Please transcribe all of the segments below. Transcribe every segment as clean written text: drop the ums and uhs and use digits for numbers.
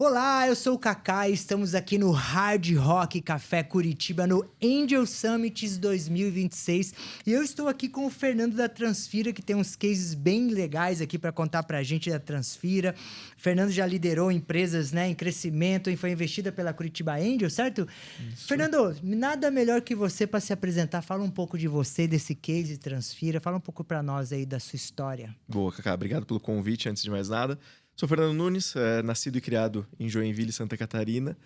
Olá, eu sou o Kaká e estamos aqui no Hard Rock Café Curitiba, no Angel Summits 2026. E eu estou aqui com o Fernando da Transfira, que tem uns cases bem legais aqui para contar para a gente da Transfira. O Fernando já liderou empresas, né, em crescimento e foi investida pela Curitiba Angel, certo? Isso. Fernando, nada melhor que você para se apresentar. Fala um pouco de você, desse case Transfira. Fala um pouco para nós aí da sua história. Boa, Kaká. Obrigado pelo convite, antes de mais nada. Sou Fernando Nunes, nascido e criado em Joinville, Santa Catarina.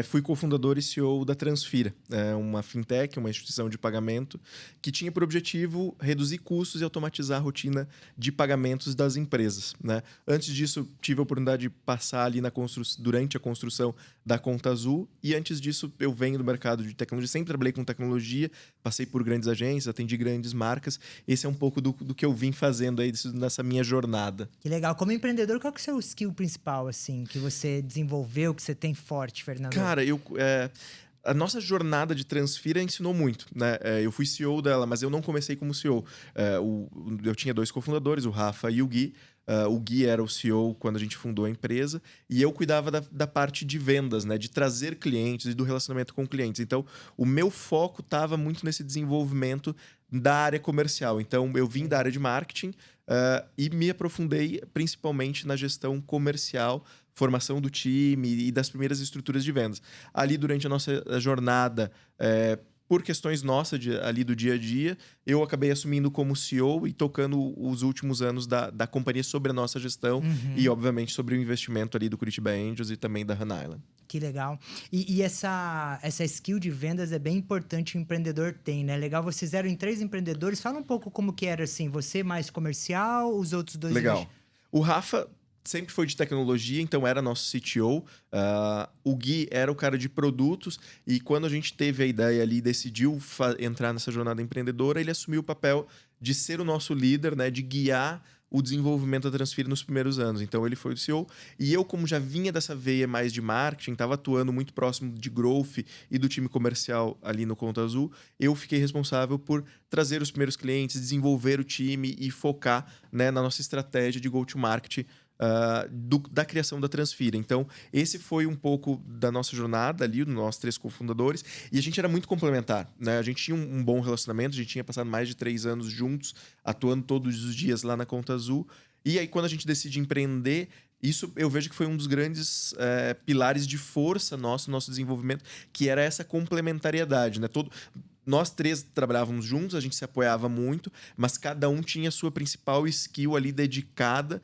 Fui cofundador e CEO da Transfira, uma fintech, uma instituição de pagamento que tinha por objetivo reduzir custos e automatizar a rotina de pagamentos das empresas, né? Antes disso, tive a oportunidade de passar ali durante a construção da Conta Azul, e antes disso eu venho do mercado de tecnologia, sempre trabalhei com tecnologia, passei por grandes agências, atendi grandes marcas. Esse é um pouco do que eu vim fazendo aí nessa minha jornada. Que legal. Como empreendedor, qual que é o seu skill principal, assim, que você desenvolveu, que você tem forte, Fernando? Cara, a nossa jornada de Transfira ensinou muito, né? Eu fui CEO dela, mas eu não comecei como CEO. Eu tinha 2 cofundadores, o Rafa e o Gui. O Gui era o CEO quando a gente fundou a empresa e eu cuidava da parte de vendas, né? De trazer clientes e do relacionamento com clientes. Então, o meu foco estava muito nesse desenvolvimento da área comercial. Então, eu vim da área de marketing e me aprofundei principalmente na gestão comercial, formação do time e das primeiras estruturas de vendas. Ali, durante a nossa jornada, por questões nossas ali do dia a dia, eu acabei assumindo como CEO e tocando os últimos anos da companhia sobre a nossa gestão e, obviamente, sobre o investimento ali do Curitiba Angels e também da Han Island. Que legal. E essa skill de vendas é bem importante, o empreendedor tem, né? Legal, vocês eram em 3 empreendedores. Fala um pouco como que era, assim, você mais comercial, os outros 2... Legal. O Rafa sempre foi de tecnologia, então era nosso CTO. O Gui era o cara de produtos, e quando a gente teve a ideia ali e decidiu entrar nessa jornada empreendedora, ele assumiu o papel de ser o nosso líder, né, de guiar o desenvolvimento da Transfira nos primeiros anos. Então ele foi o CEO, e eu, como já vinha dessa veia mais de marketing, estava atuando muito próximo de growth e do time comercial ali no Conta Azul, eu fiquei responsável por trazer os primeiros clientes, desenvolver o time e focar, né, na nossa estratégia de go-to-market da criação da Transfira. Então, esse foi um pouco da nossa jornada ali, nós 3 cofundadores, e a gente era muito complementar, né? A gente tinha um bom relacionamento, a gente tinha passado mais de 3 anos juntos, atuando todos os dias lá na Conta Azul, e aí quando a gente decide empreender, isso eu vejo que foi um dos grandes pilares de força nosso desenvolvimento, que era essa complementariedade, né? Nós 3 trabalhávamos juntos, a gente se apoiava muito, mas cada um tinha a sua principal skill ali dedicada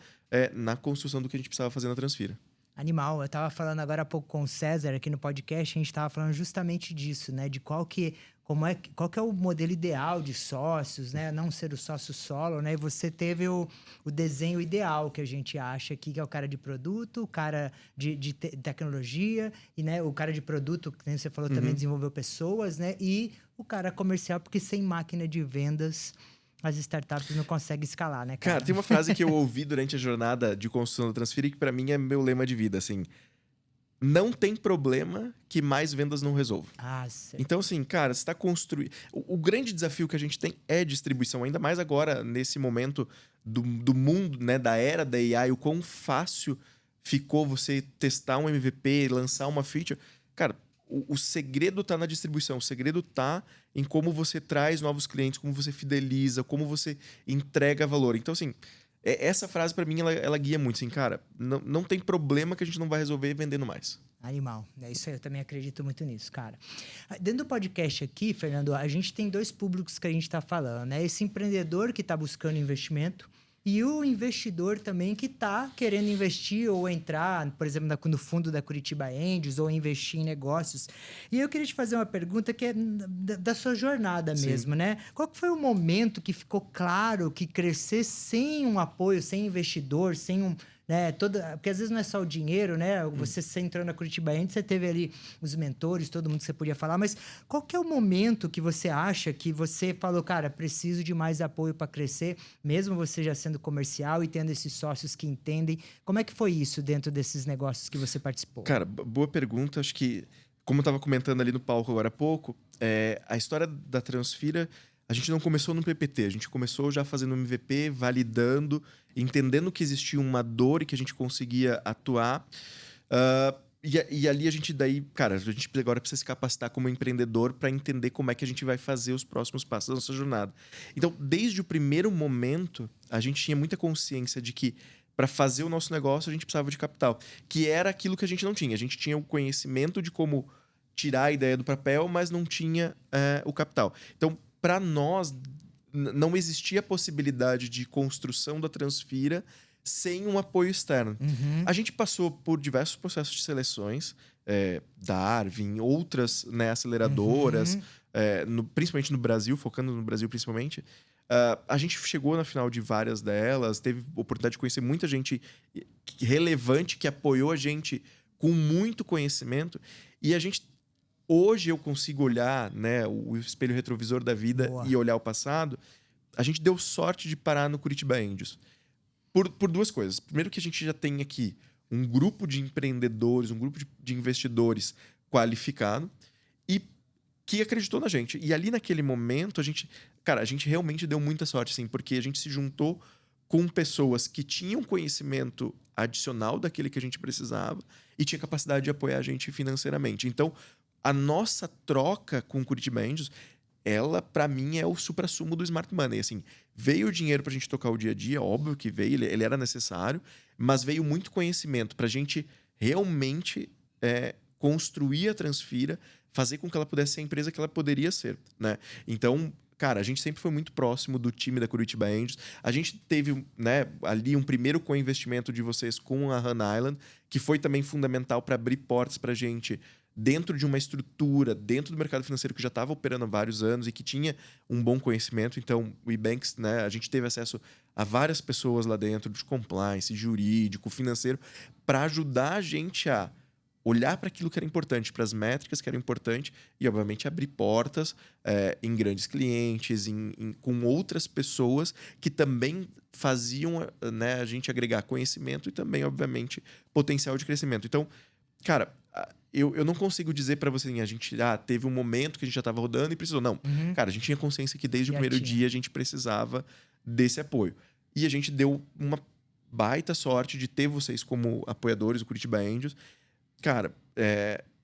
na construção do que a gente precisava fazer na Transfira. Animal. Eu tava falando agora há pouco com o César aqui no podcast, a gente tava falando justamente disso, né? De qual que é o modelo ideal de sócios, né? Não ser o sócio solo, né? E você teve o desenho ideal que a gente acha aqui, que é o cara de produto, o cara de tecnologia, e, né, o cara de produto, que você falou, também desenvolveu pessoas, né? E o cara comercial, porque sem máquina de vendas as startups não conseguem escalar, né, cara? Cara, tem uma frase que eu ouvi durante a jornada de construção da Transfira e que pra mim é meu lema de vida, assim: não tem problema que mais vendas não resolva. Certo. Então, assim, cara, você está construindo... O grande desafio que a gente tem é distribuição, ainda mais agora, nesse momento do mundo, né, da era da AI, o quão fácil ficou você testar um MVP, lançar uma feature. Cara, o segredo tá na distribuição, o segredo tá em como você traz novos clientes, como você fideliza, como você entrega valor. Então, assim, essa frase pra mim, ela guia muito, assim, cara, não tem problema que a gente não vai resolver vendendo mais. Animal. É isso aí, eu também acredito muito nisso, cara. Dentro do podcast aqui, Fernando, a gente tem 2 públicos que a gente tá falando, né? Esse empreendedor que tá buscando investimento e o investidor também que tá querendo investir ou entrar, por exemplo, no fundo da Curitiba Angels ou investir em negócios. E eu queria te fazer uma pergunta que é da sua jornada mesmo, né? Qual que foi o momento que ficou claro que crescer sem um apoio, sem investidor, sem um... né, porque às vezes não é só o dinheiro, né? Você entrou na Curitiba Angels, você teve ali os mentores, todo mundo que você podia falar, mas qual que é o momento que você acha que você falou, cara, preciso de mais apoio para crescer, mesmo você já sendo comercial e tendo esses sócios que entendem? Como é que foi isso dentro desses negócios que você participou? Cara, boa pergunta. Acho que, como eu estava comentando ali no palco agora há pouco, a história da Transfira, a gente não começou no PPT, a gente começou já fazendo MVP, validando, entendendo que existia uma dor e que a gente conseguia atuar. E ali a gente daí, cara, a gente agora precisa se capacitar como empreendedor para entender como é que a gente vai fazer os próximos passos da nossa jornada. Então, desde o primeiro momento, a gente tinha muita consciência de que para fazer o nosso negócio a gente precisava de capital, que era aquilo que a gente não tinha. A gente tinha o conhecimento de como tirar a ideia do papel, mas não tinha o capital. Então, para nós, não existia a possibilidade de construção da Transfira sem um apoio externo. Uhum. A gente passou por diversos processos de seleções, Darwin, outras, né, aceleradoras, principalmente no Brasil, focando no Brasil principalmente. A gente chegou na final de várias delas, teve oportunidade de conhecer muita gente relevante que apoiou a gente com muito conhecimento. E a gente... Hoje eu consigo olhar, né, o espelho retrovisor da vida e olhar o passado. A gente deu sorte de parar no Curitiba Angels. Por duas coisas. Primeiro que a gente já tem aqui um grupo de empreendedores, um grupo de investidores qualificado e que acreditou na gente. E ali naquele momento, a gente realmente deu muita sorte, assim, porque a gente se juntou com pessoas que tinham conhecimento adicional daquele que a gente precisava e tinha capacidade de apoiar a gente financeiramente. Então, a nossa troca com o Curitiba Angels, ela, para mim, é o suprassumo do Smart Money. Assim, veio o dinheiro pra gente tocar o dia a dia, óbvio que veio, ele era necessário, mas veio muito conhecimento pra gente realmente construir a Transfira, fazer com que ela pudesse ser a empresa que ela poderia ser, né? Então, cara, a gente sempre foi muito próximo do time da Curitiba Angels. A gente teve, né, ali um primeiro co-investimento de vocês com a Han Island, que foi também fundamental para abrir portas pra gente dentro de uma estrutura, dentro do mercado financeiro que já estava operando há vários anos e que tinha um bom conhecimento. Então, o eBanks, né, a gente teve acesso a várias pessoas lá dentro de compliance, jurídico, financeiro, para ajudar a gente a olhar para aquilo que era importante, para as métricas que eram importantes e, obviamente, abrir portas em grandes clientes, com outras pessoas que também faziam, né, a gente agregar conhecimento e também, obviamente, potencial de crescimento. Então, cara, eu não consigo dizer para você assim, a gente teve um momento que a gente já estava rodando e precisou. Não. Uhum. Cara, a gente tinha consciência que desde o primeiro dia a gente precisava desse apoio. E a gente deu uma baita sorte de ter vocês como apoiadores do Curitiba Angels. Cara,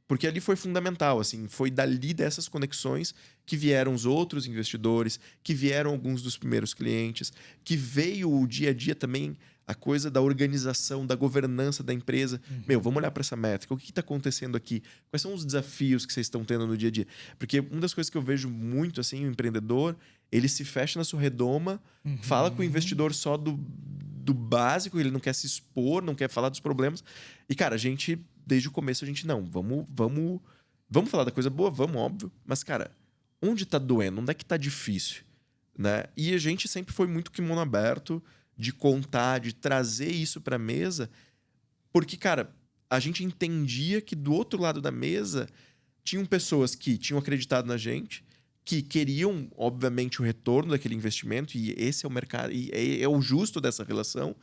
porque ali foi fundamental, assim, foi dali dessas conexões que vieram os outros investidores, que vieram alguns dos primeiros clientes, que veio o dia a dia também, a coisa da organização, da governança da empresa. Meu, vamos olhar para essa métrica, o que está acontecendo aqui? Quais são os desafios que vocês estão tendo no dia a dia? Porque uma das coisas que eu vejo muito, assim, o empreendedor, ele se fecha na sua redoma, fala com o investidor só do básico, ele não quer se expor, não quer falar dos problemas. E, cara, a gente... Desde o começo a gente, não, vamos falar da coisa boa, vamos, óbvio. Mas, cara, onde tá doendo? Onde é que tá difícil? Né? E a gente sempre foi muito kimono aberto de contar, de trazer isso pra mesa. Porque, cara, a gente entendia que do outro lado da mesa tinham pessoas que tinham acreditado na gente, que queriam, obviamente, o retorno daquele investimento. E esse é o mercado, e é o justo dessa relação.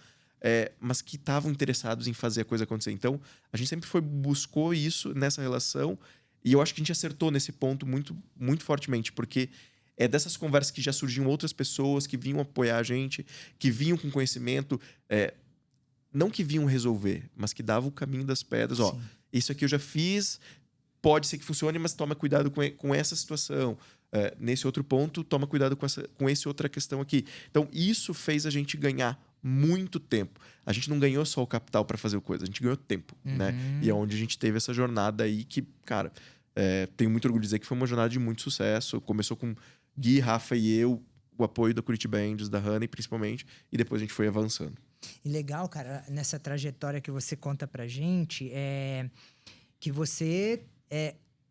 Mas que estavam interessados em fazer a coisa acontecer. Então, a gente sempre buscou isso nessa relação e eu acho que a gente acertou nesse ponto muito, muito fortemente, porque é dessas conversas que já surgiam outras pessoas que vinham apoiar a gente, que vinham com conhecimento, não que vinham resolver, mas que davam o caminho das pedras. Ó, isso aqui eu já fiz, pode ser que funcione, mas toma cuidado com essa situação. Nesse outro ponto, toma cuidado com essa outra questão aqui. Então, isso fez a gente ganhar muito tempo. A gente não ganhou só o capital para fazer a coisa, a gente ganhou tempo, né? E é onde a gente teve essa jornada aí que, cara, tenho muito orgulho de dizer que foi uma jornada de muito sucesso. Começou com Gui, Rafa e eu, o apoio da Curitiba Angels, da Honey principalmente, e depois a gente foi avançando. E legal, cara, nessa trajetória que você conta pra gente, que você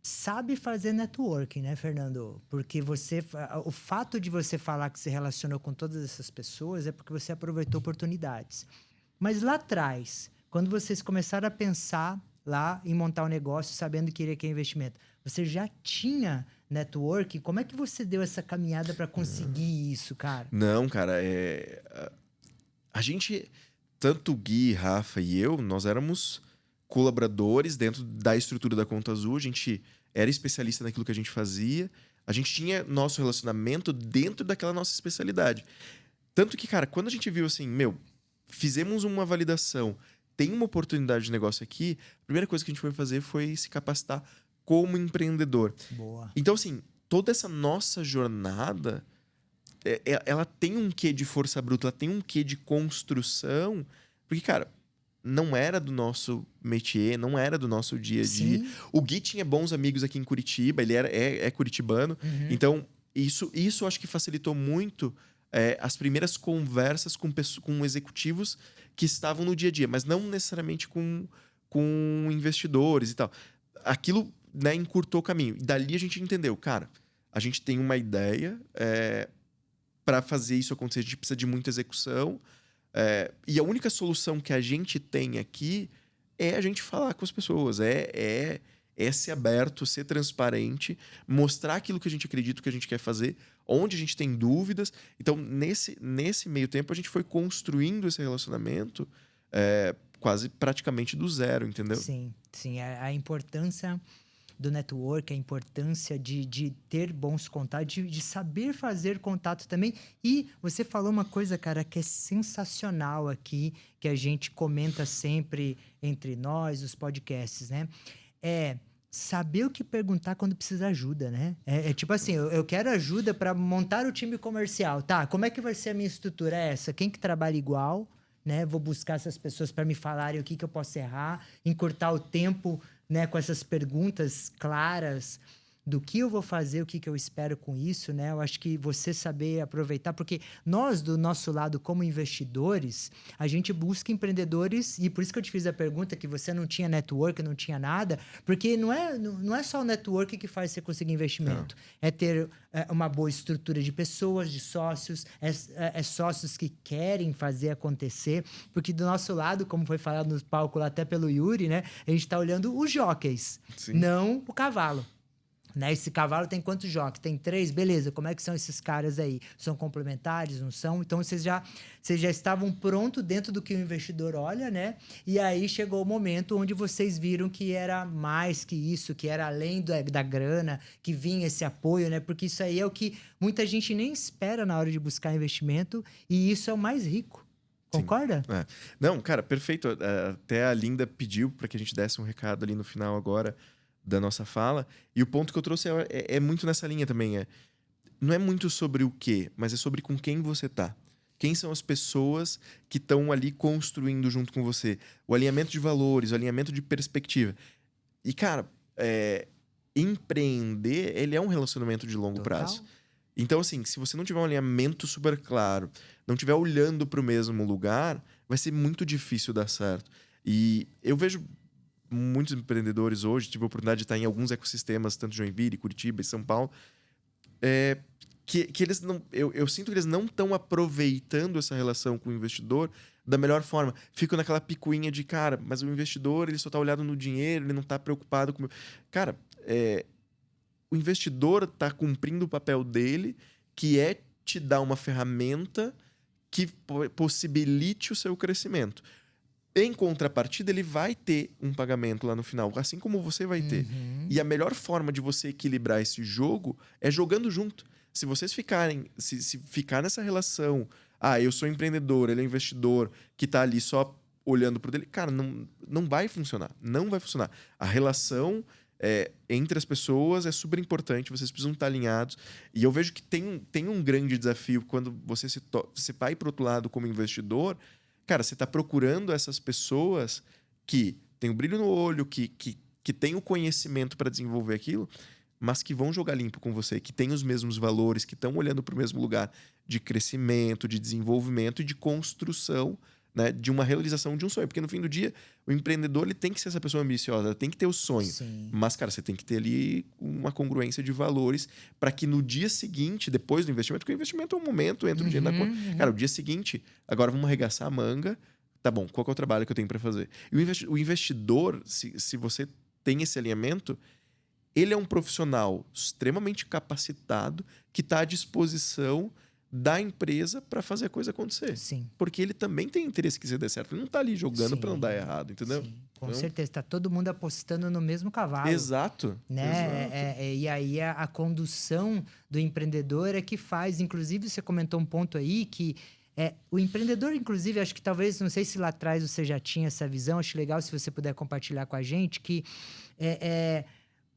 sabe fazer networking, né, Fernando? Porque o fato de você falar que se relacionou com todas essas pessoas é porque você aproveitou oportunidades. Mas lá atrás, quando vocês começaram a pensar lá em montar um negócio, sabendo que iria ter investimento, você já tinha networking? Como é que você deu essa caminhada para conseguir isso, cara? Não, cara, a gente, tanto o Gui, Rafa e eu, nós éramos colaboradores dentro da estrutura da Conta Azul, a gente era especialista naquilo que a gente fazia, a gente tinha nosso relacionamento dentro daquela nossa especialidade. Tanto que, cara, quando a gente viu assim, fizemos uma validação, tem uma oportunidade de negócio aqui, a primeira coisa que a gente foi fazer foi se capacitar como empreendedor. Boa. Então, assim, toda essa nossa jornada, ela tem um quê de força bruta, ela tem um quê de construção, porque, cara, não era do nosso métier, não era do nosso dia a dia. Sim. O Gui tinha bons amigos aqui em Curitiba, ele é curitibano, então isso eu acho que facilitou muito as primeiras conversas com executivos que estavam no dia a dia, mas não necessariamente com investidores e tal. Aquilo, né, encurtou o caminho. E dali a gente entendeu, cara, a gente tem uma ideia, para fazer isso acontecer, a gente precisa de muita execução, e a única solução que a gente tem aqui é a gente falar com as pessoas, é ser aberto, ser transparente, mostrar aquilo que a gente acredita, o que a gente quer fazer, onde a gente tem dúvidas. Então, nesse meio tempo, a gente foi construindo esse relacionamento quase praticamente do zero, entendeu? Sim, sim. A importância do network, a importância de ter bons contatos, de saber fazer contato também. E você falou uma coisa, cara, que é sensacional aqui, que a gente comenta sempre entre nós, os podcasts, né? É saber o que perguntar quando precisa ajuda, né? Tipo assim, eu quero ajuda para montar o time comercial. Tá, como é que vai ser a minha estrutura? É essa? Quem que trabalha igual, né? Vou buscar essas pessoas para me falarem o que eu posso errar, encurtar o tempo, né, com essas perguntas claras do que eu vou fazer, o que eu espero com isso, né? Eu acho que você saber aproveitar, porque nós, do nosso lado, como investidores, a gente busca empreendedores, e por isso que eu te fiz a pergunta que você não tinha network, não tinha nada, porque não é só o network que faz você conseguir investimento. Não. É ter uma boa estrutura de pessoas, de sócios, sócios que querem fazer acontecer, porque do nosso lado, como foi falado no palco lá até pelo Yuri, né? A gente está olhando os jockeys, não o cavalo. Né? Esse cavalo tem quantos jockeys? Tem 3? Beleza, como é que são esses caras aí? São complementares, não são? Então, vocês já estavam prontos dentro do que o investidor olha, né? E aí chegou o momento onde vocês viram que era mais que isso, que era além da grana, que vinha esse apoio, né? Porque isso aí é o que muita gente nem espera na hora de buscar investimento, e isso é o mais rico. Concorda? Não, cara, perfeito. Até a Linda pediu para que a gente desse um recado ali no final agora da nossa fala, e o ponto que eu trouxe é muito nessa linha também. Não é muito sobre o quê, mas é sobre com quem você tá. Quem são as pessoas que estão ali construindo junto com você. O alinhamento de valores, o alinhamento de perspectiva. E, cara, empreender, ele é um relacionamento de longo prazo. Então, assim, se você não tiver um alinhamento super claro, não estiver olhando para o mesmo lugar, vai ser muito difícil dar certo. E eu vejo muitos empreendedores hoje, tive a oportunidade de estar em alguns ecossistemas, tanto Joinville, Curitiba e São Paulo, que eles não... Eu sinto que eles não estão aproveitando essa relação com o investidor da melhor forma. Ficam naquela picuinha de, cara, mas o investidor, ele só está olhado no dinheiro, ele não está preocupado com... Cara, o investidor está cumprindo o papel dele, que é te dar uma ferramenta que possibilite o seu crescimento. Em contrapartida, ele vai ter um pagamento lá no final, assim como você vai ter. E a melhor forma de você equilibrar esse jogo é jogando junto. Se vocês ficarem... Se ficar nessa relação... eu sou empreendedor, ele é investidor, que tá ali só olhando pro dele... Cara, não vai funcionar. Não vai funcionar. A relação entre as pessoas é super importante, vocês precisam estar alinhados. E eu vejo que tem um grande desafio quando você vai pro outro lado como investidor... Cara, você está procurando essas pessoas que têm o brilho no olho, que têm o conhecimento para desenvolver aquilo, mas que vão jogar limpo com você, que têm os mesmos valores, que estão olhando para o mesmo lugar de crescimento, de desenvolvimento e de construção, né, de uma realização de um sonho. Porque no fim do dia, o empreendedor ele tem que ser essa pessoa ambiciosa, tem que ter o sonho. Sim. Mas, cara, você tem que ter ali uma congruência de valores para que no dia seguinte, depois do investimento, porque o investimento é um momento, entra o dinheiro na conta. Cara, o dia seguinte, agora vamos arregaçar a manga. Tá bom, qual que é o trabalho que eu tenho para fazer? E o investidor, se você tem esse alinhamento, ele é um profissional extremamente capacitado que está à disposição da empresa para fazer a coisa acontecer. Sim. Porque ele também tem interesse que isso dê certo. Ele não tá ali jogando para não dar errado, entendeu? Sim, com certeza. Tá todo mundo apostando no mesmo cavalo. Exato. Né? Exato. E aí a condução do empreendedor é que faz. Inclusive, você comentou um ponto aí que O empreendedor, inclusive, acho que talvez, não sei se lá atrás você já tinha essa visão, acho legal se você puder compartilhar com a gente, que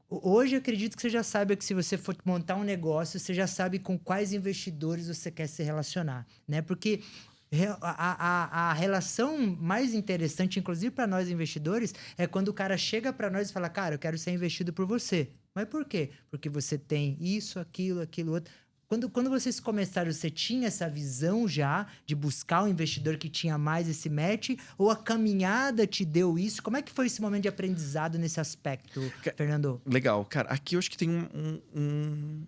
hoje eu acredito que você já saiba que se você for montar um negócio, você já sabe com quais investidores você quer se relacionar, né? Porque a relação mais interessante, inclusive para nós investidores, é quando o cara chega para nós e fala, cara, eu quero ser investido por você. Mas por quê? Porque você tem isso, aquilo, outro. Quando vocês começaram, você tinha essa visão já de buscar um investidor que tinha mais esse match? Ou a caminhada te deu isso? Como é que foi esse momento de aprendizado nesse aspecto, Fernando? Legal. Cara, aqui eu acho que tem um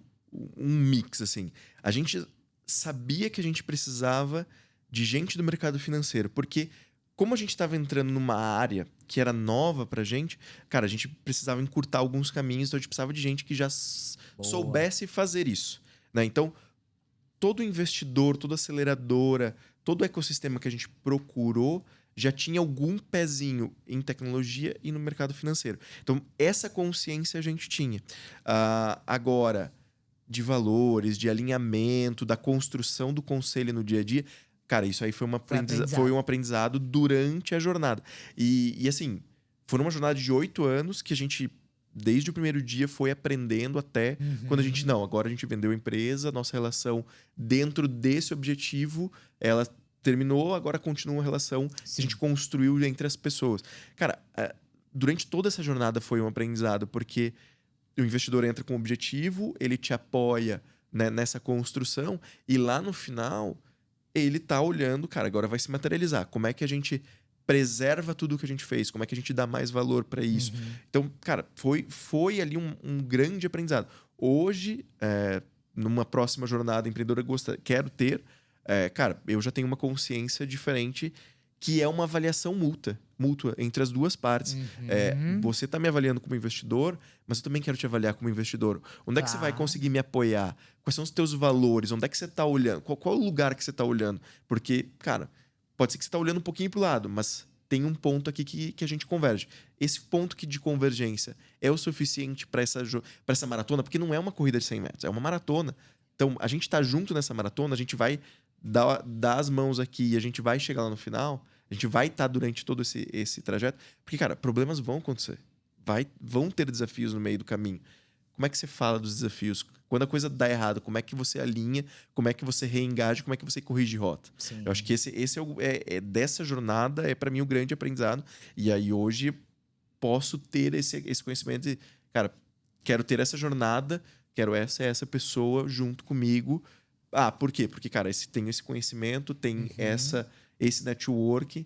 mix, assim. A gente sabia que a gente precisava de gente do mercado financeiro, porque como a gente estava entrando numa área que era nova pra gente, cara, a gente precisava encurtar alguns caminhos, então a gente precisava de gente que já soubesse fazer isso, né? Então, todo investidor, toda aceleradora, todo o ecossistema que a gente procurou já tinha algum pezinho em tecnologia e no mercado financeiro. Então, essa consciência a gente tinha. Agora, de valores, de alinhamento, da construção do conselho no dia a dia, cara, isso aí foi um aprendizado durante a jornada. E assim, foi uma jornada de 8 anos que a gente, desde o primeiro dia, foi aprendendo até quando a gente... Não, agora a gente vendeu a empresa, nossa relação dentro desse objetivo, ela terminou, agora continua a relação que a gente construiu entre as pessoas. Cara, durante toda essa jornada foi um aprendizado, porque o investidor entra com um objetivo, ele te apoia, né, nessa construção, e lá no final... ele tá olhando, cara, agora vai se materializar. Como é que a gente preserva tudo o que a gente fez? Como é que a gente dá mais valor para isso? Então, cara, foi ali um grande aprendizado. Hoje, numa próxima jornada empreendedora, quero ter, cara, eu já tenho uma consciência diferente, que é uma avaliação mútua entre as duas partes. Você tá me avaliando como investidor, mas eu também quero te avaliar como investidor. Onde é que você vai conseguir me apoiar? Quais são os teus valores? Onde é que você tá olhando? Qual é o lugar que você tá olhando? Porque, cara, pode ser que você tá olhando um pouquinho pro lado, mas tem um ponto aqui que a gente converge. Esse ponto de convergência é o suficiente para essa maratona? Porque não é uma corrida de 100 metros, é uma maratona. Então, a gente tá junto nessa maratona, a gente vai dar as mãos aqui e a gente vai chegar lá no final, a gente vai estar durante todo esse trajeto. Porque, cara, problemas vão acontecer. Vão ter desafios no meio do caminho. Como é que você fala dos desafios? Quando a coisa dá errado, como é que você alinha? Como é que você reengaja? Como é que você corrige rota? Sim. Eu acho que esse dessa jornada é, para mim, o grande aprendizado. E aí, hoje, posso ter esse conhecimento de, cara, quero ter essa jornada, quero essa pessoa junto comigo. Por quê? Porque, cara, tem esse conhecimento, tem esse network.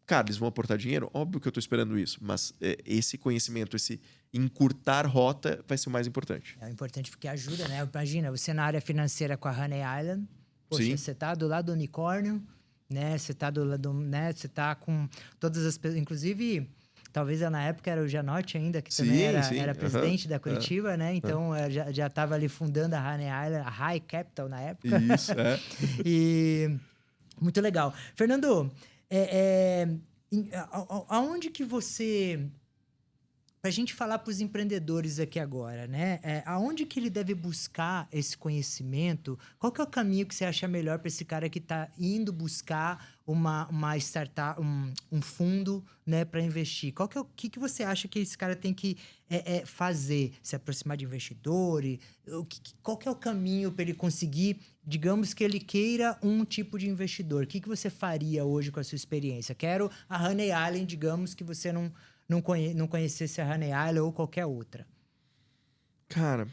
Cara, eles vão aportar dinheiro? Óbvio que eu tô esperando isso. Mas esse conhecimento, esse encurtar rota vai ser o mais importante. É importante porque ajuda, né? Imagina, você na área financeira com a Honey Island, poxa, Sim. você tá do lado do unicórnio, né? Você tá do lado, né? Você tá com todas as pessoas, inclusive... Talvez na época era o Janotti ainda, que também era presidente da Curitiba, né? Então, já estava ali fundando a Honey Island, a High Capital na época. Isso, E muito legal. Fernando, aonde que você... Para a gente falar para os empreendedores aqui agora, né? Aonde que ele deve buscar esse conhecimento? Qual que é o caminho que você acha melhor para esse cara que está indo buscar uma startup, um fundo, né, para investir? O que você acha que esse cara tem que fazer? Se aproximar de investidores? Qual que é o caminho para ele conseguir, digamos que ele queira um tipo de investidor? O que você faria hoje com a sua experiência? Quero a Honey Island, digamos que você não conhecesse a Honey Island ou qualquer outra. Cara,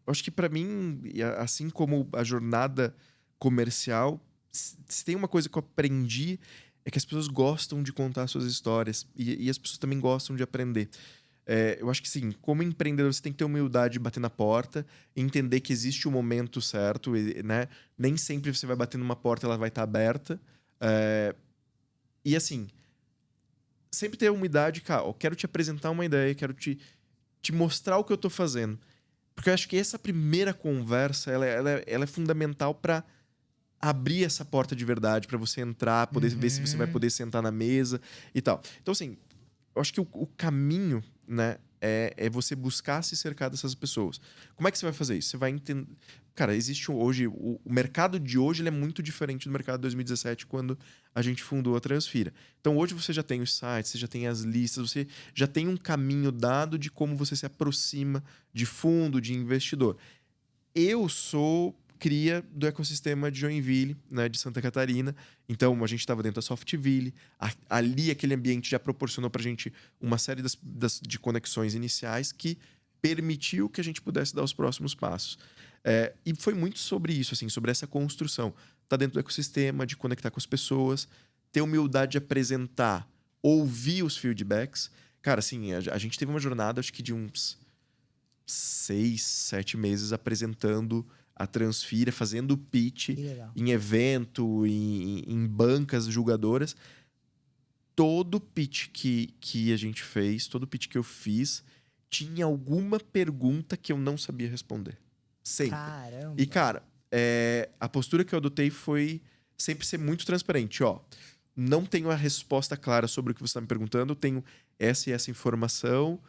acho que para mim, assim como a jornada comercial, se tem uma coisa que eu aprendi é que as pessoas gostam de contar suas histórias e as pessoas também gostam de aprender. Eu acho que sim, como empreendedor você tem que ter humildade de bater na porta, entender que existe o momento certo, né? Nem sempre você vai bater numa porta e ela vai estar aberta. E assim, sempre ter a humildade, cara, eu quero te apresentar uma ideia, quero te mostrar o que eu tô fazendo. Porque eu acho que essa primeira conversa, ela é fundamental para abrir essa porta de verdade, para você entrar, poder ver se você vai poder sentar na mesa e tal. Então, assim, eu acho que o caminho, né, é você buscar se cercar dessas pessoas. Como é que você vai fazer isso? Você vai entender... Cara, existe hoje... O mercado de hoje ele é muito diferente do mercado de 2017, quando a gente fundou a Transfira. Então, hoje você já tem os sites, você já tem as listas, você já tem um caminho dado de como você se aproxima de fundo, de investidor. Eu sou cria do ecossistema de Joinville, né, de Santa Catarina. Então, a gente estava dentro da Softville. Ali, aquele ambiente já proporcionou para a gente uma série de conexões iniciais que permitiu que a gente pudesse dar os próximos passos. E foi muito sobre isso, assim, sobre essa construção. Tá dentro do ecossistema, de conectar com as pessoas, ter humildade de apresentar, ouvir os feedbacks. Cara, assim, a gente teve uma jornada, acho que de uns 6, 7 meses apresentando a Transfira, fazendo pitch em evento, em bancas julgadoras. Todo pitch que a gente fez, todo pitch que eu fiz, tinha alguma pergunta que eu não sabia responder. Sempre. Caramba. E, cara, a postura que eu adotei foi sempre ser muito transparente. Ó, não tenho a resposta clara sobre o que você está me perguntando, eu tenho essa e essa informação,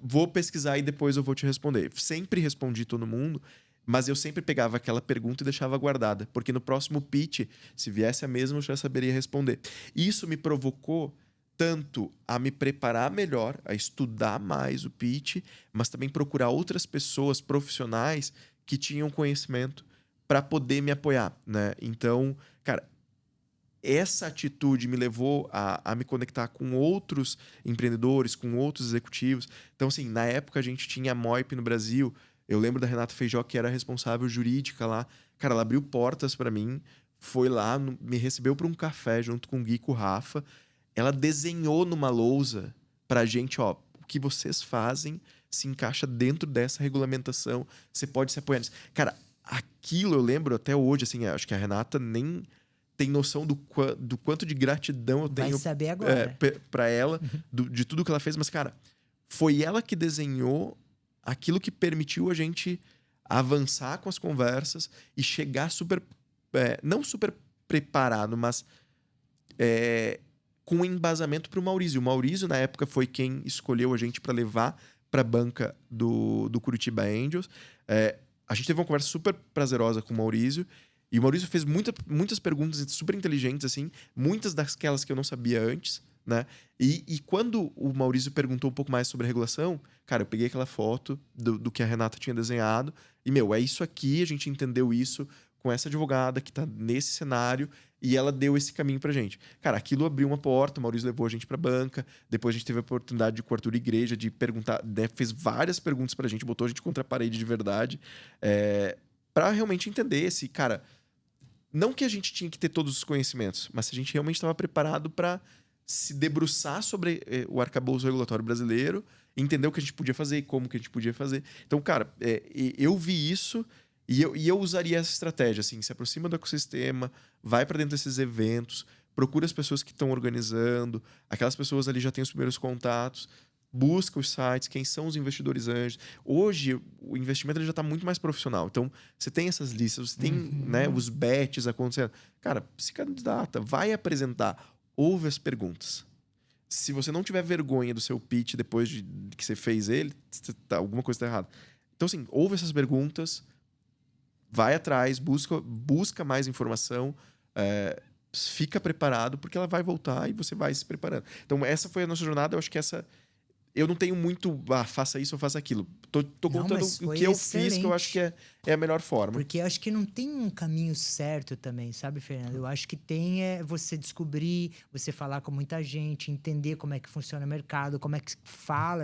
vou pesquisar e depois eu vou te responder. Sempre respondi todo mundo, mas eu sempre pegava aquela pergunta e deixava guardada, porque no próximo pitch, se viesse a mesma, eu já saberia responder. Isso me provocou tanto a me preparar melhor, a estudar mais o pitch, mas também procurar outras pessoas profissionais que tinham conhecimento para poder me apoiar, né? Então, cara, essa atitude me levou a me conectar com outros empreendedores, com outros executivos. Então, assim, na época a gente tinha a Moip no Brasil. Eu lembro da Renata Feijó, que era responsável jurídica lá. Cara, ela abriu portas para mim, foi lá, me recebeu para um café junto com o Gui e com o Rafa. Ela desenhou numa lousa pra gente, ó, o que vocês fazem se encaixa dentro dessa regulamentação, você pode se apoiar nisso. Cara, aquilo eu lembro até hoje, assim, acho que a Renata nem tem noção do quanto de gratidão eu tenho. Vai saber agora. Pra ela, de tudo que ela fez. Mas, cara, foi ela que desenhou aquilo que permitiu a gente avançar com as conversas e chegar super... não super preparado, mas... com embasamento para o Maurício. O Maurício, na época, foi quem escolheu a gente para levar para a banca do Curitiba Angels. A gente teve uma conversa super prazerosa com o Maurício. E o Maurício fez muitas perguntas super inteligentes, assim. Muitas daquelas que eu não sabia antes, né? E quando o Maurício perguntou um pouco mais sobre a regulação, cara, eu peguei aquela foto do que a Renata tinha desenhado. E, é isso aqui, a gente entendeu isso com essa advogada que tá nesse cenário, e ela deu esse caminho pra gente. Cara, aquilo abriu uma porta, o Maurício levou a gente pra banca, depois a gente teve a oportunidade de ir com o Arthur Igreja, de perguntar, né, fez várias perguntas pra gente, botou a gente contra a parede de verdade, pra realmente entender se, cara, não que a gente tinha que ter todos os conhecimentos, mas se a gente realmente estava preparado pra se debruçar sobre o arcabouço regulatório brasileiro, entender o que a gente podia fazer e como que a gente podia fazer. Então, cara, eu vi isso. E eu usaria essa estratégia, assim, se aproxima do ecossistema, vai para dentro desses eventos, procura as pessoas que estão organizando, aquelas pessoas ali já têm os primeiros contatos, busca os sites, quem são os investidores anjos. Hoje, o investimento ele já está muito mais profissional. Então, você tem essas listas, você tem né, os bets acontecendo. Cara, se candidata, vai apresentar, ouve as perguntas. Se você não tiver vergonha do seu pitch depois de que você fez ele, alguma coisa está errada. Então, assim, ouve essas perguntas, vai atrás, busca mais informação, fica preparado, porque ela vai voltar e você vai se preparando. Então, essa foi a nossa jornada. Eu acho que eu não tenho muito, faça isso ou faça aquilo. Tô contando o que eu fiz, que eu acho que é a melhor forma. Porque eu acho que não tem um caminho certo também, sabe, Fernando? Eu acho que tem você descobrir, você falar com muita gente, entender como é que funciona o mercado, como é que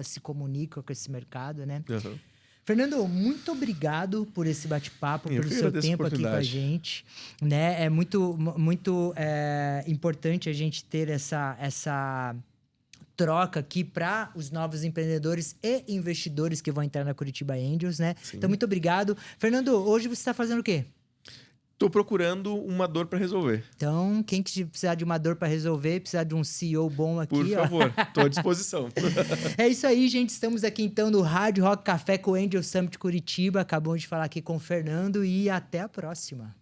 se comunica com esse mercado, né? Uhum. Fernando, muito obrigado por esse bate-papo, pelo seu tempo aqui com a gente. Né? É muito importante a gente ter essa troca aqui para os novos empreendedores e investidores que vão entrar na Curitiba Angels, né? Sim. Então, muito obrigado. Fernando, hoje você está fazendo o quê? Tô procurando uma dor para resolver. Então, quem que precisar de uma dor para resolver, precisar de um CEO bom aqui, por favor, tô à disposição. É isso aí, gente. Estamos aqui então no Hard Rock Café com o Angel Summit Curitiba. Acabamos de falar aqui com o Fernando e até a próxima.